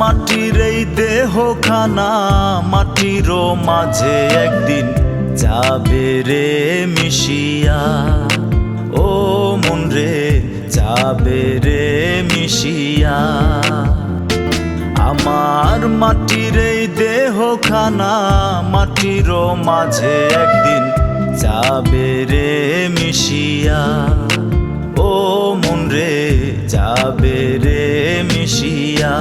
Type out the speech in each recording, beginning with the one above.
মাটির এই দেহখানা মাটির মাঝে একদিন যাবে রে মিশিয়া। ও মন রে যাবে রে মিশিয়া। আমার মাটির এই দেহখানা মাটির মাঝে একদিন যাবে রে মিশিয়া। ও মন রে যাবে রে মিশিয়া।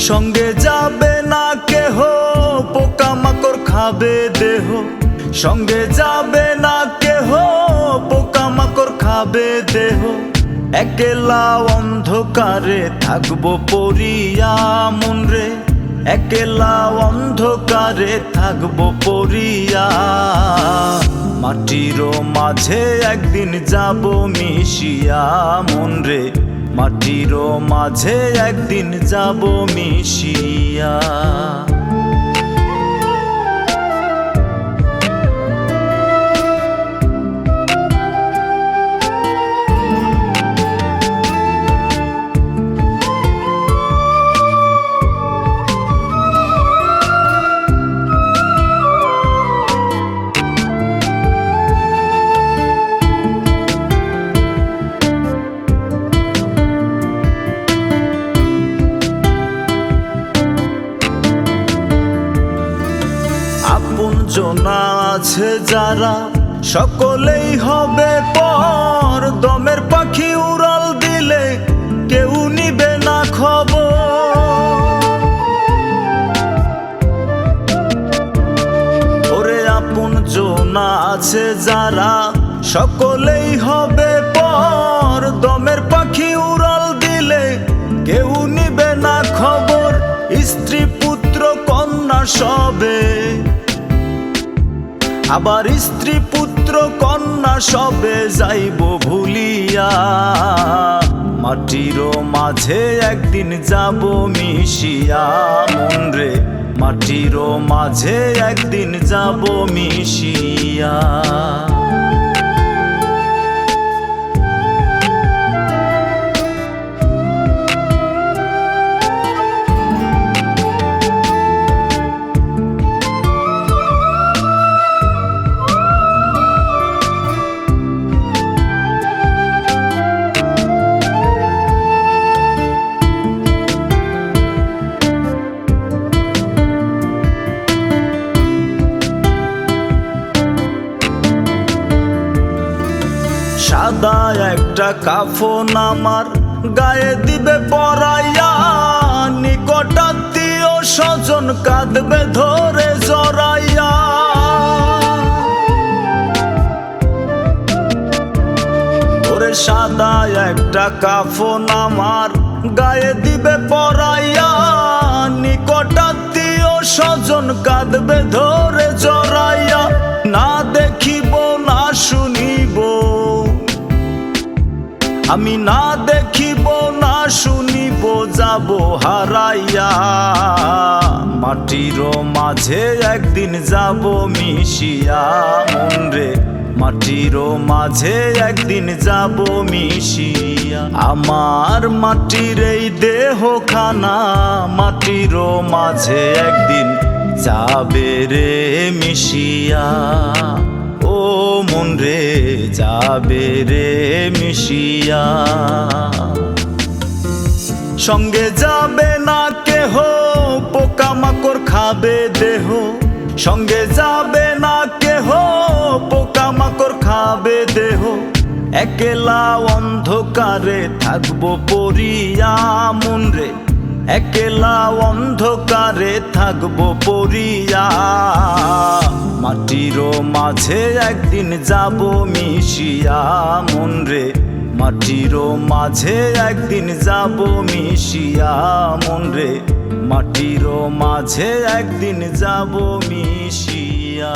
সঙ্গে যাবে না কেহ, পোকামাকড় খাবে দেহ। সঙ্গে যাবে না কেহ, পোকামাকড় খাবে দেহ। একলা অন্ধকারে থাকবো পড়িয়া মন রে, একলা অন্ধকারে থাকবো পড়িয়া। মাটির মাঝে একদিন যাব মিশিয়া মন রে, মাটির মাঝে একদিন যাব মিশিয়া। আপনজনা আছে যারা সকলেই হবে পর। দমের পাখি উড়াল দিলে কেউ নিবে না খবর। ওরে আপনজনা আছে যারা সকলেই হবে পর। দমের পাখি উড়াল দিলে কেউ নিবে না খবর। স্ত্রী পুত্র কন্যা সবে, আবার স্ত্রী পুত্র কন্যা সবে যাইব ভুলিয়া। মাটির মাঝে একদিন যাব মিশিয়া মন রে, মাটির মাঝে একদিন যাব মিশিয়া। সাদা একটা কাফন আমার গায়ে দিবে পরাইয়া। নিকটাত্মীয় স্বজন কাঁদবে ধরে জড়াইয়া। ওরে সাদা একটা কাফন আমার গায়ে দিবে পরাইয়া। নিকটাত্মীয় স্বজন কাঁদবে ধরে জড়াইয়া। না দেখিব না শুনিব, আমি না দেখিব না শুনিব যাব হারাইয়া। মাটির মাঝে একদিন যাব মিশিয়া মন রে, মাটির মাঝে একদিন যাব মিশিয়া। আমার মাটির এই দেহখানা মাটির মাঝে একদিন যাবে রে মিশিয়া। ও মন রে যাবে রে মিশিয়া। সঙ্গে যাবে না কেহ, পোকামাকড় খাবে দেহ। সঙ্গে যাবে না কেহ, পোকামাকড় খাবে দেহ। একলা অন্ধকারে থাকবো পড়িয়া মন রে, একলা অন্ধকারে থাকবো পড়িয়া। মাটির মাঝে একদিন যাব মিশিয়া মন রে, মাটির মাঝে একদিন যাব মিশিয়া মন রে, মাটির মাঝে একদিন যাব মিশিয়া।